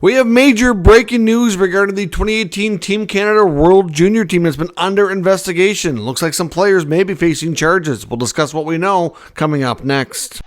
We have major breaking news regarding the 2018 Team Canada World Junior Team that's been under investigation. Looks like some players may be facing charges. We'll discuss what we know coming up next.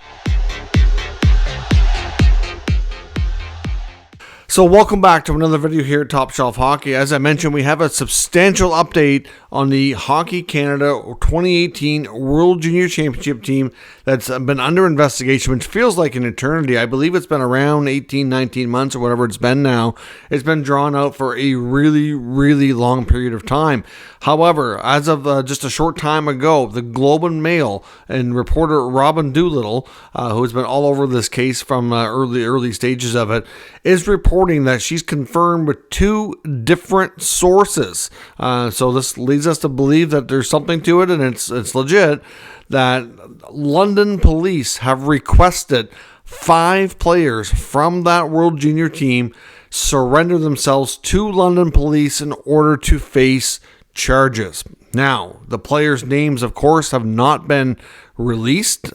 So welcome back to another video here at Top Shelf Hockey. As I mentioned, we have a substantial update on the Hockey Canada 2018 World Junior Championship team that's been under investigation, which feels like an eternity. I believe it's been around 18, 19 months or whatever it's been now. It's been drawn out for a really, really long period of time. However, as of just a short time ago, the Globe and Mail and reporter Robin Doolittle, who has been all over this case from early stages of it, is reporting that she's confirmed with two different sources. So this leads us to believe that there's something to it, and it's legit, that London police have requested 5 players from that World Junior team surrender themselves to London police in order to face charges. Now, the players' names, of course, have not been released.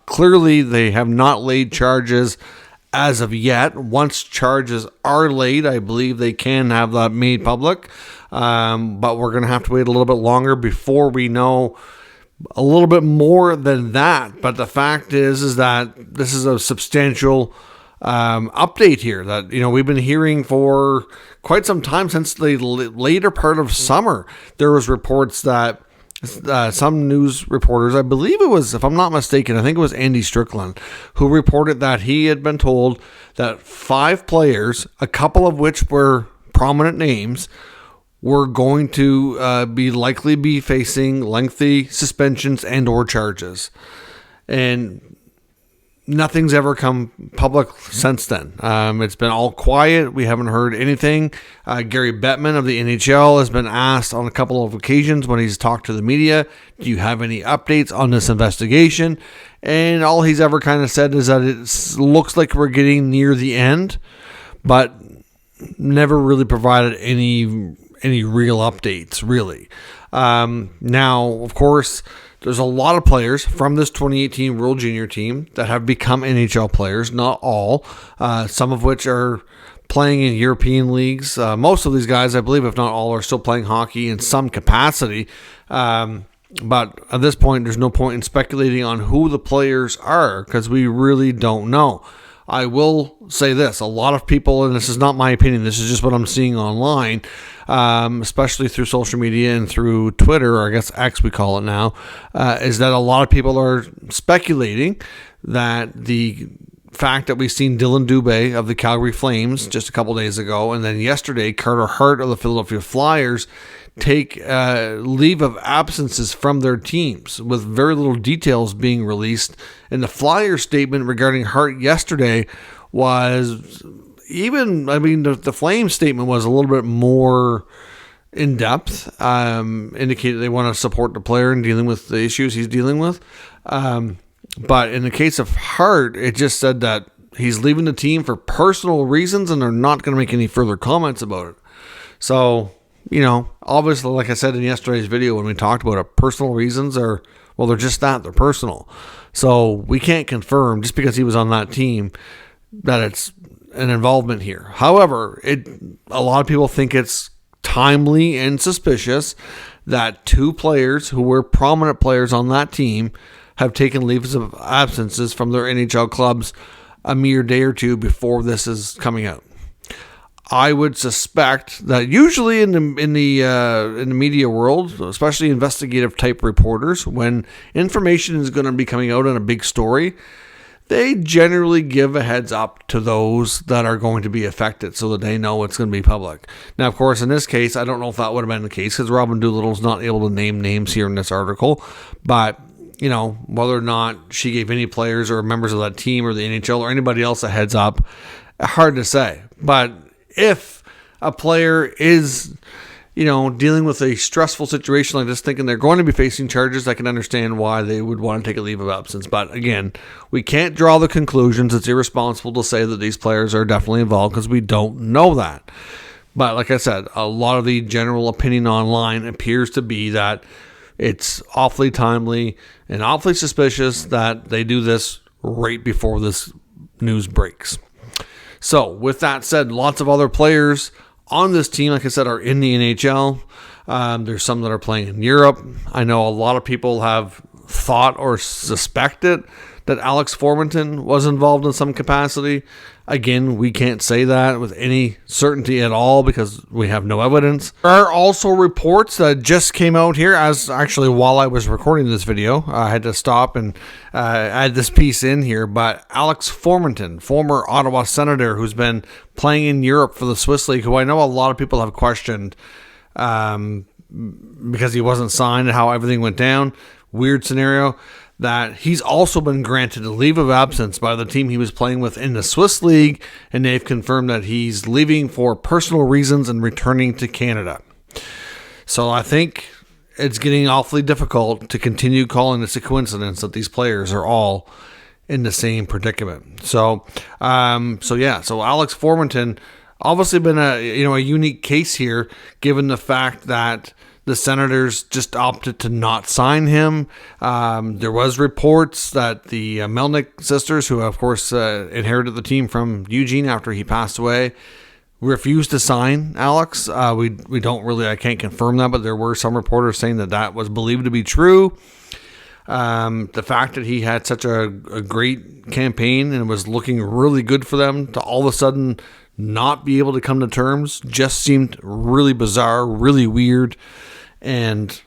Clearly, they have not laid charges as of yet. Once charges are laid, I believe they can have that made public. But we're going to have to wait a little bit longer before we know a little bit more than that. But the fact is that this is a substantial update here that, we've been hearing for quite some time, since the later part of summer. There was reports that some news reporters, I believe it was, if I'm not mistaken, I think it was Andy Strickland, who reported that he had been told that 5 players, a couple of which were prominent names, were going to likely be facing lengthy suspensions and or charges. And nothing's ever come public since then. It's been all quiet. We haven't heard anything. Gary Bettman of the NHL has been asked on a couple of occasions when he's talked to the media, do you have any updates on this investigation? And all he's ever kind of said is that it looks like we're getting near the end, but never really provided any real updates, really. Now, of course, there's a lot of players from this 2018 World Junior team that have become NHL players, not all, some of which are playing in European leagues. Most of these guys, I believe, if not all, are still playing hockey in some capacity. But at this point, there's no point in speculating on who the players are because we really don't know. I will say this, a lot of people, and this is not my opinion, this is just what I'm seeing online, especially through social media and through Twitter, or I guess X we call it now, is that a lot of people are speculating that the fact that we've seen Dylan Dubé of the Calgary Flames just a couple days ago, and then yesterday Carter Hart of the Philadelphia Flyers take leave of absences from their teams with very little details being released. And the Flyers statement regarding Hart yesterday was the Flames statement was a little bit more in depth, indicated they want to support the player in dealing with the issues he's dealing with. But in the case of Hart, it just said that he's leaving the team for personal reasons and they're not going to make any further comments about it. So, obviously, like I said in yesterday's video when we talked about it, personal reasons are, well, they're just that, they're personal. So we can't confirm just because he was on that team that it's an involvement here. However, a lot of people think it's timely and suspicious that 2 players who were prominent players on that team have taken leaves of absences from their NHL clubs a mere day or 2 before this is coming out. I would suspect that usually in the media world, especially investigative type reporters, when information is going to be coming out in a big story, they generally give a heads up to those that are going to be affected so that they know it's going to be public. Now, of course, in this case, I don't know if that would have been the case because Robin Doolittle's not able to name names here in this article, but whether or not she gave any players or members of that team or the NHL or anybody else a heads up, hard to say. But if a player is, dealing with a stressful situation like this, thinking they're going to be facing charges, I can understand why they would want to take a leave of absence. But again, we can't draw the conclusions. It's irresponsible to say that these players are definitely involved because we don't know that. But like I said, a lot of the general opinion online appears to be that it's awfully timely and awfully suspicious that they do this right before this news breaks. So with that said, lots of other players on this team, like I said, are in the NHL. There's some that are playing in Europe. I know a lot of people have thought or suspected that Alex Formenton was involved in some capacity. Again, we can't say that with any certainty at all because we have no evidence. There are also reports that just came out here as actually while I was recording this video. I had to stop and add this piece in here. But Alex Formenton, former Ottawa Senator who's been playing in Europe for the Swiss League, who I know a lot of people have questioned because he wasn't signed and how everything went down. Weird scenario. That he's also been granted a leave of absence by the team he was playing with in the Swiss League, and they've confirmed that he's leaving for personal reasons and returning to Canada. So I think it's getting awfully difficult to continue calling this a coincidence that these players are all in the same predicament. So Alex Formenton obviously been a unique case here, given the fact that the Senators just opted to not sign him. There was reports that the Melnyk sisters, who of course inherited the team from Eugene after he passed away, refused to sign Alex. We don't really, I can't confirm that, but there were some reporters saying that was believed to be true. The fact that he had such a great campaign and was looking really good for them to all of a sudden not be able to come to terms just seemed really bizarre, really weird. And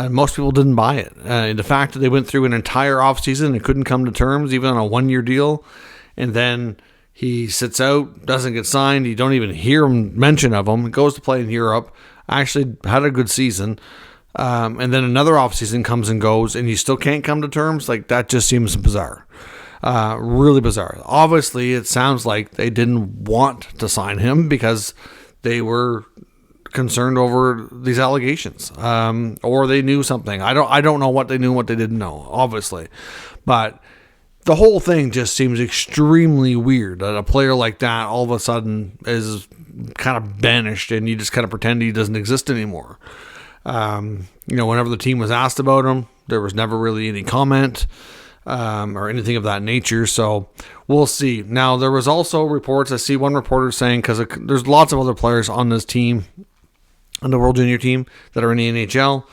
most people didn't buy it. The fact that they went through an entire offseason and couldn't come to terms, even on a one-year deal, and then he sits out, doesn't get signed, you don't even hear mention of him, goes to play in Europe, actually had a good season, and then another offseason comes and goes, and you still can't come to terms? Like, that just seems bizarre. Really bizarre. Obviously, it sounds like they didn't want to sign him because they were concerned over these allegations, or they knew something. I don't know what they knew and what they didn't know, obviously, but the whole thing just seems extremely weird that a player like that all of a sudden is kind of banished and you just kind of pretend he doesn't exist anymore. Whenever the team was asked about him, there was never really any comment or anything of that nature. So we'll see. Now, there was also reports, I see one reporter saying, because there's lots of other players on this team, on the World Junior team, that are in the NHL,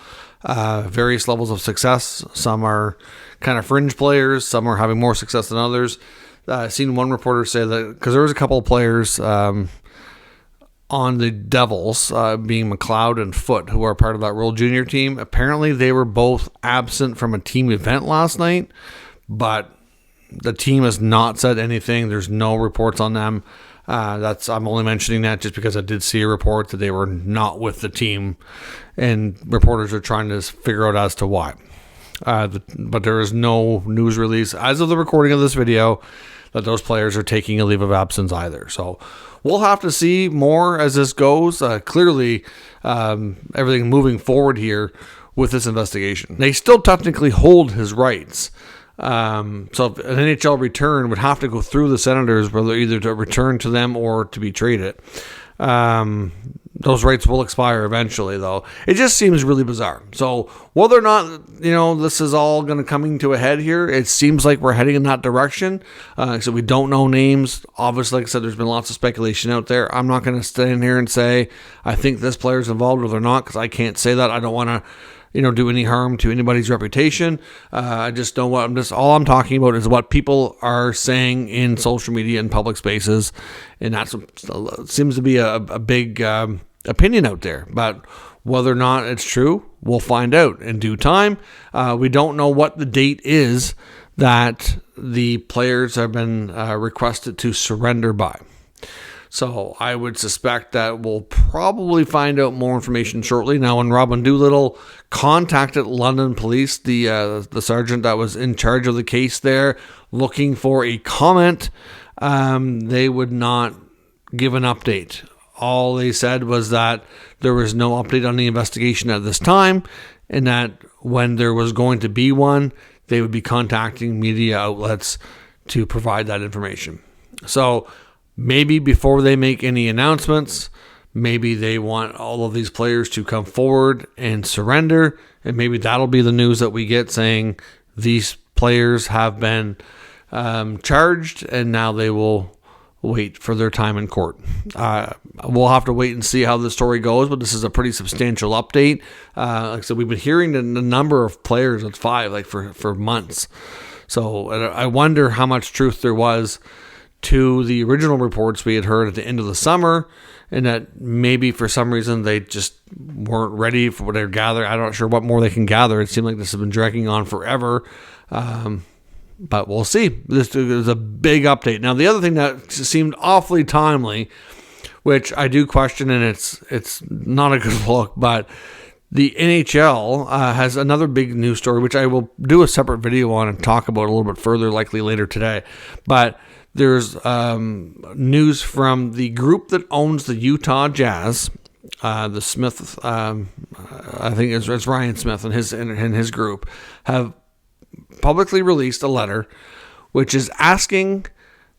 various levels of success. Some are kind of fringe players, some are having more success than others. I've seen one reporter say that, because there was a couple of players on the Devils, being McLeod and Foote, who are part of that World Junior team. Apparently they were both absent from a team event last night, but the team has not said anything. There's no reports on them. I'm only mentioning that just because I did see a report that they were not with the team, and reporters are trying to figure out as to why. But there is no news release as of the recording of this video that those players are taking a leave of absence either. So we'll have to see more as this goes. Clearly, everything moving forward here with this investigation. They still technically hold his rights. So an NHL return would have to go through the Senators, whether either to return to them or to be traded. Those rights will expire eventually, though. It just seems really bizarre. So whether or not, this is all going to coming to a head here, it seems like we're heading in that direction. So we don't know names. Obviously, like I said, there's been lots of speculation out there. I'm not going to stand here and say I think this player's involved or they're not, because I can't say that. I don't want to do any harm to anybody's reputation. I just know all I'm talking about is what people are saying in social media and public spaces. And that seems to be a big opinion out there. But whether or not it's true, we'll find out in due time. We don't know what the date is that the players have been requested to surrender by. So I would suspect that we'll probably find out more information shortly. Now, when Robin Doolittle contacted London Police, the sergeant that was in charge of the case there, looking for a comment, they would not give an update. All they said was that there was no update on the investigation at this time, and that when there was going to be one, they would be contacting media outlets to provide that information. So maybe before they make any announcements, maybe they want all of these players to come forward and surrender, and maybe that'll be the news that we get saying these players have been charged, and now they will wait for their time in court. We'll have to wait and see how the story goes, but this is a pretty substantial update. Like I said, we've been hearing the number of players at 5 like for months. So I wonder how much truth there was to the original reports we had heard at the end of the summer, and that maybe for some reason they just weren't ready for what they're gathering. I'm not sure what more they can gather. It seemed like this has been dragging on forever. But we'll see. This is a big update. Now, the other thing that seemed awfully timely, which I do question, and it's not a good look, but the NHL has another big news story, which I will do a separate video on and talk about a little bit further, likely later today. But there's news from the group that owns the Utah Jazz, the Smith, I think it's Ryan Smith and his group, have publicly released a letter which is asking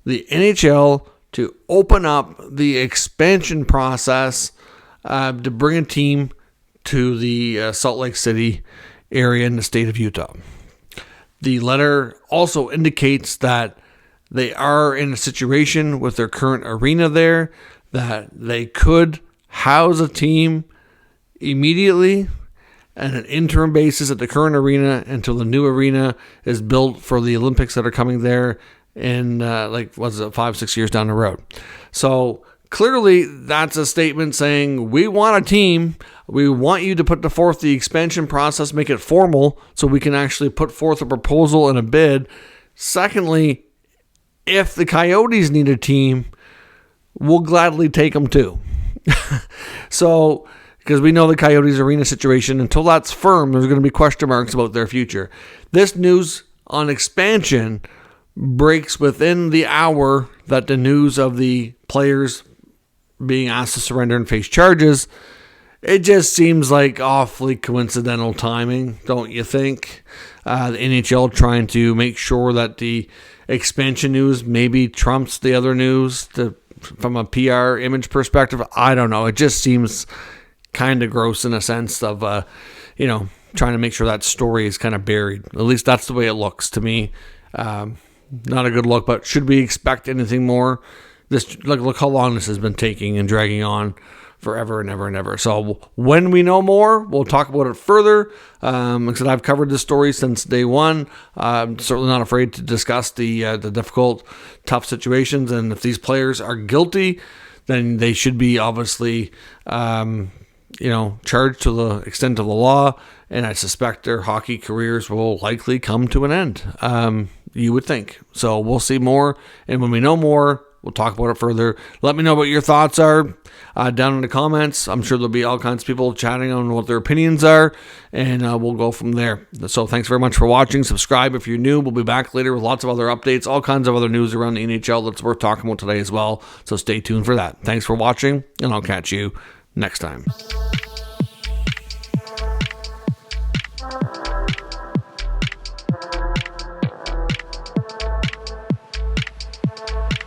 the NHL to open up the expansion process to bring a team to the Salt Lake City area in the state of Utah. The letter also indicates that they are in a situation with their current arena there that they could house a team immediately on an interim basis at the current arena until the new arena is built for the Olympics that are coming there in 5-6 years down the road. So clearly that's a statement saying we want a team. We want you to put forth the expansion process, make it formal so we can actually put forth a proposal and a bid. Secondly, if the Coyotes need a team, we'll gladly take them too. So, because we know the Coyotes arena situation, until that's firm, there's going to be question marks about their future. This news on expansion breaks within the hour that the news of the players being asked to surrender and face charges. It just seems like awfully coincidental timing, don't you think? The NHL trying to make sure that the expansion news maybe trumps the other news from a PR image perspective. I don't know. It just seems kind of gross in a sense of, trying to make sure that story is kind of buried. At least that's the way it looks to me. Not a good look, but should we expect anything more? Look how long this has been taking and dragging on forever and ever and ever. So when we know more, we'll talk about it further. Like I said, I've covered this story since day one. I'm certainly not afraid to discuss the difficult, tough situations. And if these players are guilty, then they should be obviously charged to the extent of the law, and I suspect their hockey careers will likely come to an end. You would think. So we'll see more, and when we know more, we'll talk about it further. Let me know what your thoughts are down in the comments. I'm sure there'll be all kinds of people chatting on what their opinions are, and we'll go from there. So thanks very much for watching. Subscribe if you're new. We'll be back later with lots of other updates, all kinds of other news around the NHL that's worth talking about today as well. So stay tuned for that. Thanks for watching, and I'll catch you next time.